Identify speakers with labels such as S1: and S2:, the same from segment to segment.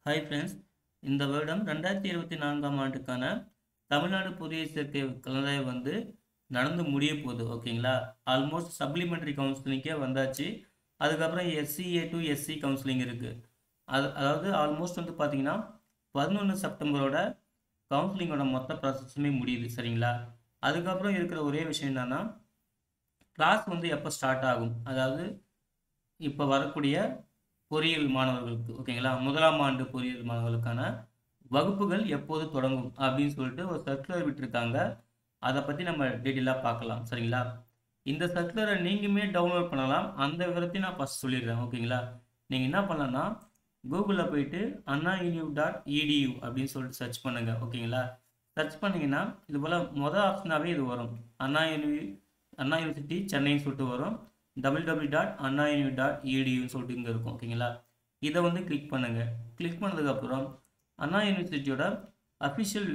S1: Hi friends, இந்த வருடம் 2024ஆம் ஆண்டுக்கான தமிழ்நாடு பொறியியல் சேர்க்கை கலந்தாய்வு நடந்து முடிய போகுது. ஓகேங்களா? ஆல்மோஸ்ட் சப்ளிமெண்ட்ரி கவுன்சிலிங்கே வந்தாச்சு. அதுக்கப்புறம் எஸ்சிஏ டு எஸ்சி கவுன்சிலிங் இருக்குது. அதாவது ஆல்மோஸ்ட் பார்த்தீங்கன்னா 11 செப்டம்பரோட கவுன்சிலிங்கோட மொத்த ப்ராசஸுமே முடியுது. சரிங்களா? அதுக்கப்புறம் இருக்கிற ஒரே விஷயம் என்னன்னா, கிளாஸ் எப்போ ஸ்டார்ட் ஆகும், அதாவது இப்போ வரக்கூடிய பொறியியல் மாணவர்களுக்கு, ஓகேங்களா, முதலாம் ஆண்டு பொறியியல் மாணவர்களுக்கான வகுப்புகள் எப்போது தொடங்கும் அப்படின்னு சொல்லிட்டு ஒரு சர்க்குலர் விட்டுருக்காங்க. அதை பற்றி நம்ம டீட்டெயிலாக பார்க்கலாம். சரிங்களா? இந்த சர்க்குலரை நீங்களுமே டவுன்லோட் பண்ணலாம். அந்த விவரத்தையும் நான் ஃபஸ்ட் சொல்லிடுறேன். ஓகேங்களா? நீங்கள் என்ன பண்ணலாம்னா, கூகுளில் போயிட்டு annauniv.edu அப்படின்னு சொல்லிட்டு சர்ச் பண்ணுங்கள். ஓகேங்களா? சர்ச் பண்ணிங்கன்னா இது போல் மொதல் ஆப்ஷனாகவே இது வரும். அண்ணா யூனிவர்சிட்டி சென்னைன்னு சொல்லிட்டு வரும். www.annauniv.edu சொல்லிட்டு இங்கே இருக்கும். ஓகேங்களா? இதை கிளிக் பண்ணுங்கள். கிளிக் பண்ணதுக்கப்புறம் அண்ணா யூனிவர்சிட்டியோட அஃபிஷியல்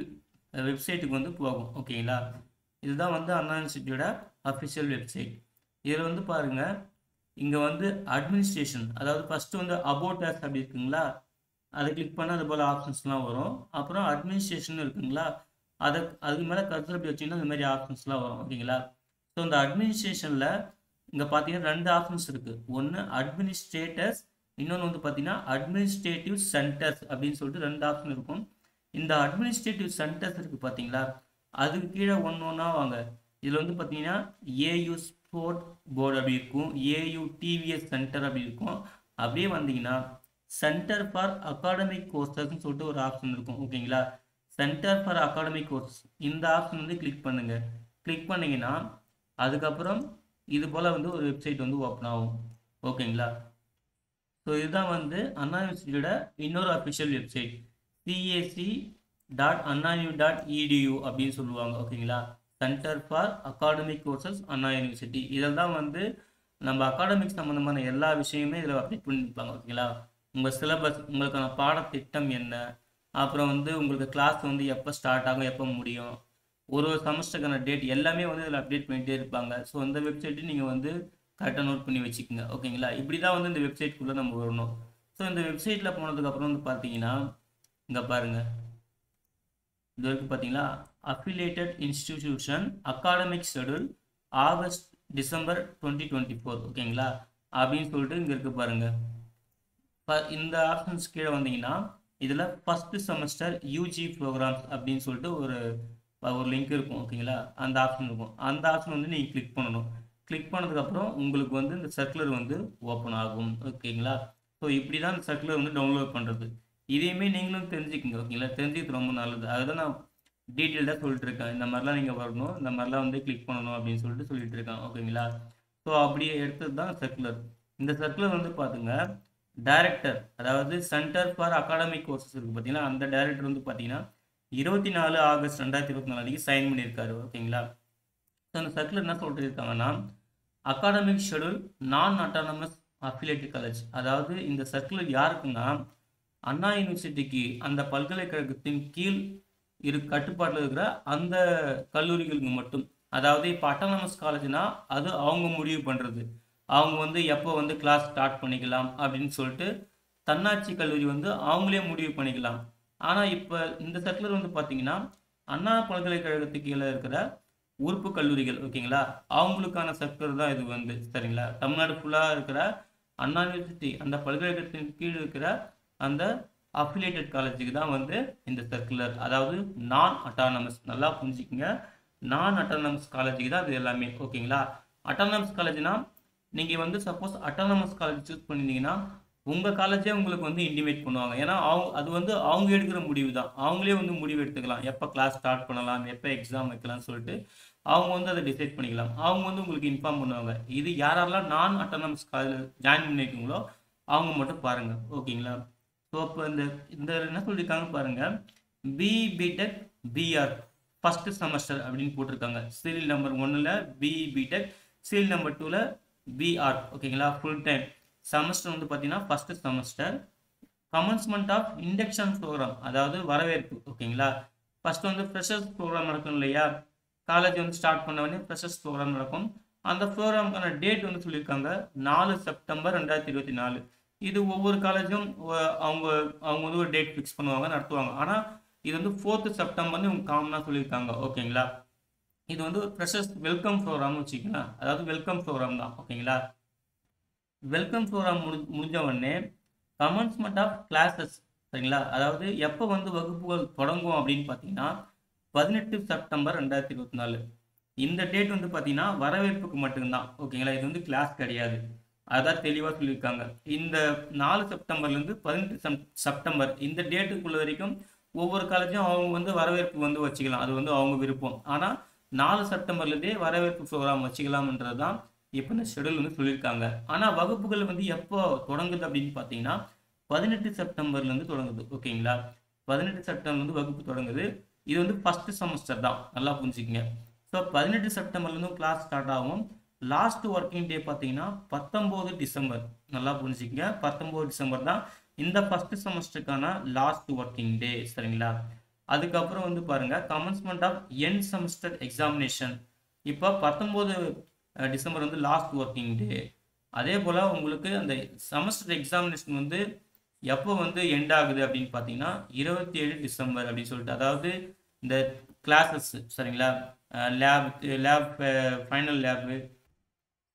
S1: வெப்சைட்டுக்கு போகும். ஓகேங்களா? இதுதான் அண்ணா யூனிவர்சிட்டியோட அஃபிஷியல் வெப்சைட். இதில் பாருங்கள், இங்கே அட்மினிஸ்ட்ரேஷன், அதாவது ஃபஸ்ட்டு அபவுட் அஸ் அப்படி இருக்குங்களா, அதை கிளிக் பண்ணால் அது போல் ஆப்ஷன்ஸ்லாம் வரும். அப்புறம் அட்மினிஸ்ட்ரேஷன் இருக்குங்களா, அதுக்கு மேலே கர்சர் அப்படி வச்சிங்கன்னா இந்த மாதிரி ஆப்ஷன்ஸ்லாம் வரும். ஓகேங்களா? ஸோ இந்த அட்மினிஸ்ட்ரேஷனில் இங்கே பார்த்தீங்கன்னா 2 ஆப்ஷன்ஸ் இருக்குது. ஒன்று அட்மினிஸ்ட்ரேட்டர்ஸ், இன்னொன்று பார்த்தீங்கன்னா அட்மினிஸ்ட்ரேட்டிவ் சென்டர்ஸ் அப்படின்னு சொல்லிட்டு 2 ஆப்ஷன் இருக்கும். இந்த அட்மினிஸ்ட்ரேட்டிவ் சென்டர்ஸ் இருக்குது பார்த்தீங்களா, அதுக்கு கீழே ஒன்றா வாங்க. இதில் பார்த்தீங்கன்னா ஏயு ஸ்போர்ட் போர்டு அப்படி இருக்கும், ஏயு டிவிஎஸ் சென்டர் அப்படி இருக்கும். அப்படியே வந்தீங்கன்னா சென்டர் ஃபார் அகாடமிக் கோர்சஸ்ன்னு சொல்லிட்டு ஒரு ஆப்ஷன் இருக்கும். ஓகேங்களா? சென்டர் ஃபார் அகாடமிக் கோர்ஸ், இந்த ஆப்ஷன் கிளிக் பண்ணுங்கள். கிளிக் பண்ணிங்கன்னா அதுக்கப்புறம் இது போல் ஒரு வெப்சைட் ஓப்பன் ஆகும். ஓகேங்களா? ஸோ இதுதான் அண்ணா யூனிவர்சிட்டியோட இன்னொரு அஃபிஷியல் வெப்சைட், cac.annaniv.edu அப்படின்னு சொல்லுவாங்க. ஓகேங்களா? Centre for academic courses Anna university. இதில் தான் நம்ம அகாடமிக் சம்மந்தமான எல்லா விஷயமே இதில் அப்டேட் பண்ணியிருப்பாங்க. ஓகேங்களா? உங்கள் சிலபஸ், உங்களுக்கான பாடத்திட்டம் என்ன, அப்புறம் உங்களுக்கு கிளாஸ் எப்போ ஸ்டார்ட் ஆகும், எப்போ முடியும், ஒரு செமஸ்டருக்கான டேட் எல்லாமே இதில் அப்டேட் பண்ணிகிட்டே இருப்பாங்க. ஸோ இந்த வெப்சைட்டையும் நீங்கள் கரெக்டாக நோட் பண்ணி வச்சுக்கோங்க. ஓகேங்களா? இப்படி தான் இந்த வெப்சைட்குள்ளே நம்ம வரணும். ஸோ இந்த வெப்சைட்டில் போனதுக்கப்புறம் பார்த்தீங்கன்னா இங்கே பாருங்கள், இது வரைக்கும் பார்த்தீங்களா, affiliated institution academic schedule August December 2024. ஓகேங்களா? அப்படின்னு சொல்லிட்டு இங்கே இருக்குது பாருங்கள். இந்த ஆப்ஷன்ஸ் கீழே வந்தீங்கன்னா இதில் ஃபஸ்ட்டு செமஸ்டர் யூஜி ப்ரோக்ராம்ஸ் அப்படின்னு சொல்லிட்டு ஒரு லிங்க் இருக்கும். ஓகேங்களா? அந்த ஆப்ஷன் இருக்கும். அந்த ஆப்ஷன் நீங்கள் கிளிக் பண்ணணும். கிளிக் பண்ணதுக்கப்புறம் உங்களுக்கு இந்த சர்க்குலர் ஓப்பன் ஆகும். ஓகேங்களா? ஸோ இப்படி தான் இந்த சர்க்குலர் டவுன்லோட் பண்ணுறது. இதையுமே நீங்களும் தெரிஞ்சுக்கோங்க. ஓகேங்களா? தெரிஞ்சுக்கிறது ரொம்ப நல்லது. அதுதான் நான் டீட்டெயில்டாக சொல்லிட்டு இருக்கேன். இந்த மாதிரிலாம் நீங்கள் வரணும், இந்த மாதிரிலாம் கிளிக் பண்ணணும் அப்படின்னு சொல்லிட்டு சொல்லிட்டு இருக்கேன். ஓகேங்களா? ஸோ அப்படியே எடுத்தது தான் சர்க்குலர். இந்த சர்க்குலர் பார்த்துங்க, டைரக்டர், அதாவது சென்டர் ஃபார் அகாடமிக் கோர்சஸ் இருக்குது பார்த்தீங்கன்னா, அந்த டைரக்டர் பார்த்தீங்கன்னா 24 ஆகஸ்ட் 2024 அன்றைக்கி சைன் பண்ணியிருக்காரு. ஓகேங்களா? ஸோ அந்த சர்க்குலர் என்ன சொல்லியிருக்காங்கன்னா, அகாடமிக் ஷெடியூல் நான் அட்டானமஸ் அஃபிலியேட்டட் காலேஜ், அதாவது இந்த சர்க்குலர் யாருக்குன்னா அண்ணா யூனிவர்சிட்டிக்கு, அந்த பல்கலைக்கழகத்தின் கீழ் கட்டுப்பாட்டில் இருக்கிற அந்த கல்லூரிகளுக்கு மட்டும். அதாவது இப்போ அட்டானமஸ் காலேஜ்னா அது அவங்க முடிவு பண்ணுறது, அவங்க எப்போ கிளாஸ் ஸ்டார்ட் பண்ணிக்கலாம் அப்படின்னு சொல்லிட்டு தன்னாட்சி கல்லூரி அவங்களே முடிவு பண்ணிக்கலாம். ஆனால் இப்போ இந்த சர்க்குலர் பார்த்தீங்கன்னா அண்ணா பல்கலைக்கழகத்துக்கு கீழே இருக்கிற உறுப்பு கல்லூரிகள், ஓகேங்களா, அவங்களுக்கான சர்க்குலர் தான் இது சரிங்களா? தமிழ்நாடு ஃபுல்லாக இருக்கிற அண்ணா யூனிவர்சிட்டி அந்த பல்கலைக்கழகத்தின் கீழ் இருக்கிற அந்த அஃபிலியேட்டட் காலேஜுக்கு தான் இந்த சர்க்குலர், அதாவது நான் அட்டானமஸ், நல்லா புரிஞ்சுக்கங்க, நான் அட்டானமஸ் காலேஜுக்கு தான் இது எல்லாமே. ஓகேங்களா? அட்டானமஸ் காலேஜ்னா நீங்கள் சப்போஸ் அட்டானமஸ் காலேஜ் சூஸ் பண்ணியிருந்தீங்கன்னா உங்கள் காலேஜே உங்களுக்கு இன்டிமேட் பண்ணுவாங்க. ஏன்னா அது அவங்க எடுக்கிற முடிவு தான். அவங்களே முடிவு எடுத்துக்கலாம், எப்போ கிளாஸ் ஸ்டார்ட் பண்ணலாம், எப்போ எக்ஸாம் வைக்கலாம்னு சொல்லிட்டு அவங்க அதை டிசைட் பண்ணிக்கலாம். அவங்க உங்களுக்கு இன்ஃபார்ம் பண்ணுவாங்க. இது யாரெல்லாம் நான் அட்டானமஸ் காலேஜ் ஜாயின் பண்ணியிருக்கீங்களோ அவங்க மட்டும் பாருங்கள். ஓகேங்களா? ஸோ இப்போ இந்த என்ன சொல்லியிருக்காங்க பாருங்கள், பிடெக் பிஆர் ஃபஸ்ட்டு செமஸ்டர் அப்படின்னு போட்டிருக்காங்க. சீரியல் நம்பர் 1ல் பிடெக், சீரியல் நம்பர் 2ல் பிஆர். ஓகேங்களா? ஃபுல் டைம் செமஸ்டர் பார்த்தீங்கன்னா first semester. Commencement of induction programme, அதாவது வரவேற்பு. ஓகேங்களா? ஃபஸ்ட்டு ஃப்ரெஷர்ஸ் ப்ரோக்ராம் நடக்கும் இல்லையா, காலேஜ் ஸ்டார்ட் பண்ண உடனே ஃப்ரெஷர்ஸ் ப்ரோக்ராம் நடக்கும். அந்த ப்ரோக்ராமுக்கான டேட் சொல்லியிருக்காங்க 4 செப்டம்பர் 2024. இது ஒவ்வொரு காலேஜும் அவங்க அவங்க வந்து ஒரு டேட் ஃபிக்ஸ் பண்ணுவாங்க, நடத்துவாங்க. ஆனால் இது வந்து 4th செப்டம்பர்னு இவங்க காமனாக சொல்லியிருக்காங்க. ஓகேங்களா? இது வந்து ஒரு ஃப்ரெஷர்ஸ் வெல்கம் ப்ரோக்ராம்னு வச்சுக்கலாம். அதாவது வெல்கம் ப்ரோக்ராம் தான். ஓகேங்களா? வெல்கம் ப்ரோக்ராம் முடிஞ்ச உடனே கமன்ஸ்மெண்ட் ஆஃப் கிளாஸஸ், சரிங்களா? அதாவது எப்போ வந்து வகுப்புகள் தொடங்கும் அப்படின்னு பார்த்தீங்கன்னா 18 செப்டம்பர் 2024. இந்த டேட் வந்து பார்த்தீங்கன்னா வரவேற்புக்கு மட்டும்தான். ஓகேங்களா? இது வந்து கிளாஸ் கிடையாது. அதான் தெளிவாக சொல்லியிருக்காங்க. இந்த 4 செப்டம்பர்லேருந்து 18 செப்டம்பர் இந்த டேட்டுக்குள்ள வரைக்கும் ஒவ்வொரு காலேஜும் அவங்க வந்து வரவேற்பு வந்து வச்சுக்கலாம். அது வந்து அவங்க விருப்பம். ஆனால் 4 செப்டம்பர்லேருந்தே வரவேற்பு ப்ரோக்ராம் வச்சுக்கலாம்ன்றது தான் இப்போ இந்த ஷெடியூல் வந்து சொல்லியிருக்காங்க. ஆனால் வகுப்புகள் வந்து எப்போ தொடங்குது அப்படின்னு பார்த்தீங்கன்னா 18 செப்டம்பர்லேருந்து தொடங்குது. ஓகேங்களா? 18 செப்டம்பர்லேருந்து வகுப்பு தொடங்குது. இது வந்து ஃபர்ஸ்ட் செமஸ்டர் தான், நல்லா புரிஞ்சுக்கங்க. ஸோ 18 செப்டம்பர்லேருந்து கிளாஸ் ஸ்டார்ட் ஆகும். லாஸ்ட் ஒர்க்கிங் டே பார்த்தீங்கன்னா 19 டிசம்பர். நல்லா புரிஞ்சுக்கங்க, 19 டிசம்பர் தான் இந்த ஃபர்ஸ்ட் செமஸ்டருக்கான லாஸ்ட் ஒர்க்கிங் டே. சரிங்களா? அதுக்கப்புறம் வந்து பாருங்க commencement of end semester examination. இப்போ 19 டிசம்பர் வந்து லாஸ்ட் ஒர்க்கிங் டே. அதே போல் உங்களுக்கு அந்த செமஸ்டர் எக்ஸாமினேஷன் வந்து எப்போ வந்து எண்ட் ஆகுது அப்படின்னு பார்த்தீங்கன்னா 27 டிசம்பர் அப்படின்னு சொல்லிட்டு, அதாவது இந்த கிளாஸஸ், சரிங்களா, லேப் ஃபைனல் லேபு,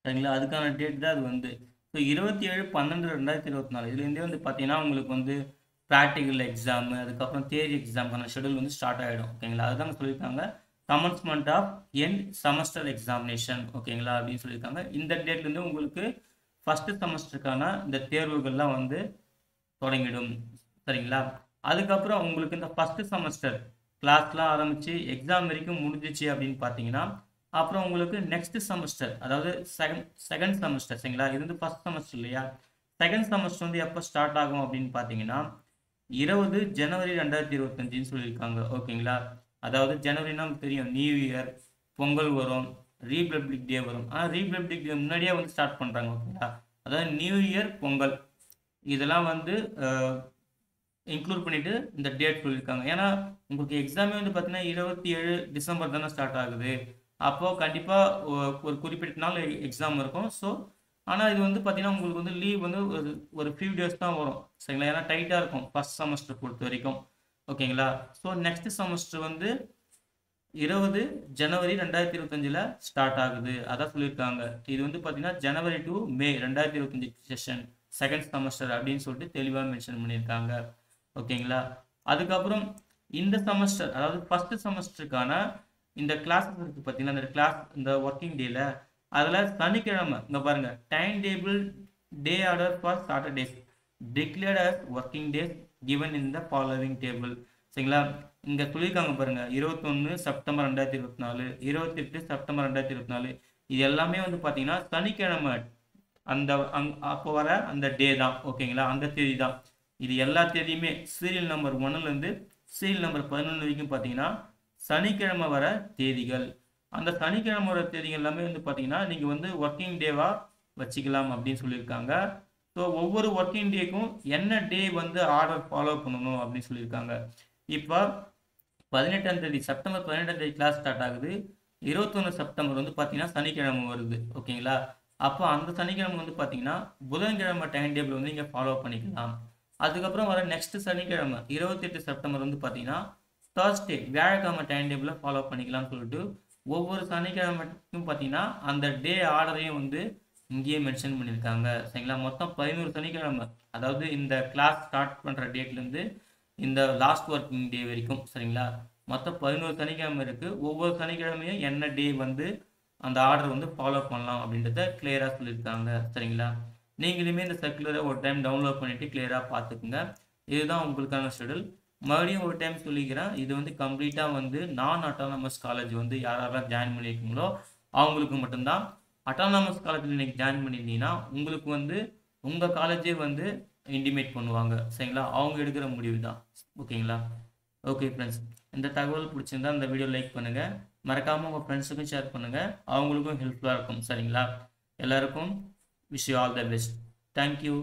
S1: சரிங்களா, அதுக்கான டேட் தான் அது வந்து. ஸோ 27/12/2024 இதுலேருந்தே வந்து பார்த்தீங்கன்னா உங்களுக்கு வந்து ப்ராக்டிக்கல் எக்ஸாமு, அதுக்கப்புறம் தியரி எக்ஸாமுக்கான ஷெடியூல் வந்து ஸ்டார்ட் ஆகிடும். ஓகேங்களா? அதுதான் சொல்லியிருக்காங்க commencement of end semester examination. ஓகேங்களா? அப்படின்னு சொல்லியிருக்காங்க. இந்த டேட்லேருந்து உங்களுக்கு ஃபர்ஸ்ட் செமஸ்டருக்கான இந்த தேர்வுகள்லாம் வந்து தொடங்கிடும். சரிங்களா? அதுக்கப்புறம் உங்களுக்கு இந்த ஃபர்ஸ்ட் செமஸ்டர் கிளாஸ்லாம் ஆரம்பித்து எக்ஸாம் வரைக்கும் முடிஞ்சிச்சு அப்படின்னு பார்த்தீங்கன்னா அப்புறம் உங்களுக்கு நெக்ஸ்ட் செமஸ்டர், அதாவது செகண்ட் செமஸ்டர், சரிங்களா? இது வந்து ஃபர்ஸ்ட் செமஸ்டர் இல்லையா? செகண்ட் செமஸ்டர் வந்து எப்போ ஸ்டார்ட் ஆகும் அப்படின்னு பார்த்தீங்கன்னா 20 ஜனவரி 2025 சொல்லியிருக்காங்க. ஓகேங்களா? அதாவது ஜனவரினா நமக்கு தெரியும், நியூ இயர், பொங்கல் வரும், ரீபப்ளிக் டே வரும். ஆனால் ரீபப்ளிக் டே முன்னாடியே வந்து ஸ்டார்ட் பண்ணுறாங்க. ஓகேங்களா? அதாவது நியூ இயர், பொங்கல் இதெல்லாம் வந்து இன்க்ளூட் பண்ணிட்டு இந்த டேட் சொல்லியிருக்காங்க. ஏன்னா உங்களுக்கு எக்ஸாமே வந்து பார்த்தீங்கன்னா 27 டிசம்பர் தானே ஸ்டார்ட் ஆகுது. அப்போது கண்டிப்பாக ஒரு குறிப்பிட்ட நாள் எக்ஸாம் இருக்கும். ஸோ ஆனால் இது வந்து பார்த்தீங்கன்னா உங்களுக்கு வந்து லீவ் வந்து ஒரு ஃபியூ டேஸ் தான் வரும். சரிங்களா? ஏன்னா டைட்டாக இருக்கும் ஃபர்ஸ்ட் செமஸ்டர் பொறுத்த வரைக்கும். ஓகேங்களா? ஸோ நெக்ஸ்ட் செமஸ்டர் வந்து 20 ஜனவரி 2025 ஸ்டார்ட் ஆகுது. அதான் சொல்லியிருக்காங்க. இது வந்து பார்த்தீங்கன்னா January to May 2025 session second semester அப்படின்னு சொல்லிட்டு தெளிவாக மென்ஷன் பண்ணியிருக்காங்க. ஓகேங்களா? அதுக்கப்புறம் இந்த செமஸ்டர், அதாவது ஃபர்ஸ்ட் செமஸ்டருக்கான இந்த கிளாஸஸ் இருக்குது பார்த்தீங்கன்னா, இந்த கிளாஸ் இந்த ஒர்க்கிங் டேல அதில் சனிக்கிழமை இங்கே பாருங்கள், time table day order for Saturdays declared as working days given in the following table. சரிங்களா? இங்கே சொல்லியிருக்காங்க பாருங்கள், 21 செப்டம்பர் 2024, 28 செப்டம்பர் 2024, இது எல்லாமே வந்து பார்த்தீங்கன்னா சனிக்கிழமை அந்த அப்போ வர அந்த டே தான். ஓகேங்களா? அந்த தேதி தான். இது எல்லா தேதியுமே சீரியல் நம்பர் 1லேருந்து சீரியல் நம்பர் 11 வரைக்கும் பார்த்தீங்கன்னா சனிக்கிழமை வர தேதிகள். அந்த சனிக்கிழமை வர தேதிகள் எல்லாமே வந்து பார்த்தீங்கன்னா நீங்கள் வந்து ஒர்க்கிங் டேவாக வச்சுக்கலாம் அப்படின்னு சொல்லியிருக்காங்க. ஸோ ஒவ்வொரு ஒர்க்கிங் டேக்கும் என்ன டே வந்து ஆர்டர் ஃபாலோ பண்ணணும் அப்படின்னு சொல்லியிருக்காங்க. இப்போ 18ஆம் தேதி செப்டம்பர் 18ஆம் தேதி கிளாஸ் ஸ்டார்ட் ஆகுது. 21 செப்டம்பர் வந்து பார்த்தீங்கன்னா சனிக்கிழமை வருது. ஓகேங்களா? அப்போ அந்த சனிக்கிழமை வந்து பார்த்தீங்கன்னா புதன்கிழமை டைம் டேபிள் வந்து நீங்கள் ஃபாலோ பண்ணிக்கலாம். அதுக்கப்புறம் வர நெக்ஸ்ட் சனிக்கிழமை 28 செப்டம்பர் வந்து பார்த்தீங்கன்னா தேர்ஸ்டே வியாழக்கிழமை டைம் டேபிளை ஃபாலோ பண்ணிக்கலாம்னு சொல்லிட்டு ஒவ்வொரு சனிக்கிழமைக்கும் பார்த்தீங்கன்னா அந்த டே ஆர்டரையும் வந்து இங்கேயே மென்ஷன் பண்ணியிருக்காங்க. சரிங்களா? மொத்தம் 11 சனிக்கிழமை, அதாவது இந்த கிளாஸ் ஸ்டார்ட் பண்ணுற டேட்லேருந்து இந்த லாஸ்ட் ஒர்க்கிங் டே வரைக்கும். சரிங்களா? மொத்தம் 11 சனிக்கிழமை இருக்குது. ஒவ்வொரு சனிக்கிழமையும் என்ன டே வந்து அந்த ஆர்டர் வந்து ஃபாலோ பண்ணலாம் அப்படின்றத கிளியராக சொல்லியிருக்காங்க. சரிங்களா? நீங்களுமே இந்த சர்க்குலரை ஒரு டைம் டவுன்லோட் பண்ணிவிட்டு கிளியராக பார்த்துக்குங்க. இதுதான் உங்களுக்கான ஷெடியூல். மறுபடியும் ஒரு டைம் சொல்லிக்கிறேன், இது வந்து கம்ப்ளீட்டாக வந்து நான் அட்டானமஸ் காலேஜ் வந்து யாரெல்லாம் ஜாயின் பண்ணியிருக்கீங்களோ அவங்களுக்கு மட்டும்தான். அட்டானமஸ் காலேஜில் நீங்கள் ஜாயின் பண்ணியிருந்தீங்கன்னா உங்களுக்கு வந்து உங்கள் காலேஜே வந்து இன்டிமேட் பண்ணுவாங்க. சரிங்களா? அவங்க எடுக்கிற முடிவு தான். ஓகேங்களா? ஓகே ஃப்ரெண்ட்ஸ், இந்த தகவல் பிடிச்சிருந்தா இந்த வீடியோ லைக் பண்ணுங்கள், மறக்காமல் உங்கள் ஃப்ரெண்ட்ஸுக்கும் ஷேர் பண்ணுங்கள், அவங்களுக்கும் ஹெல்ப்ஃபுல்லாக இருக்கும். சரிங்களா? எல்லாருக்கும் wish you all the best. Thank you.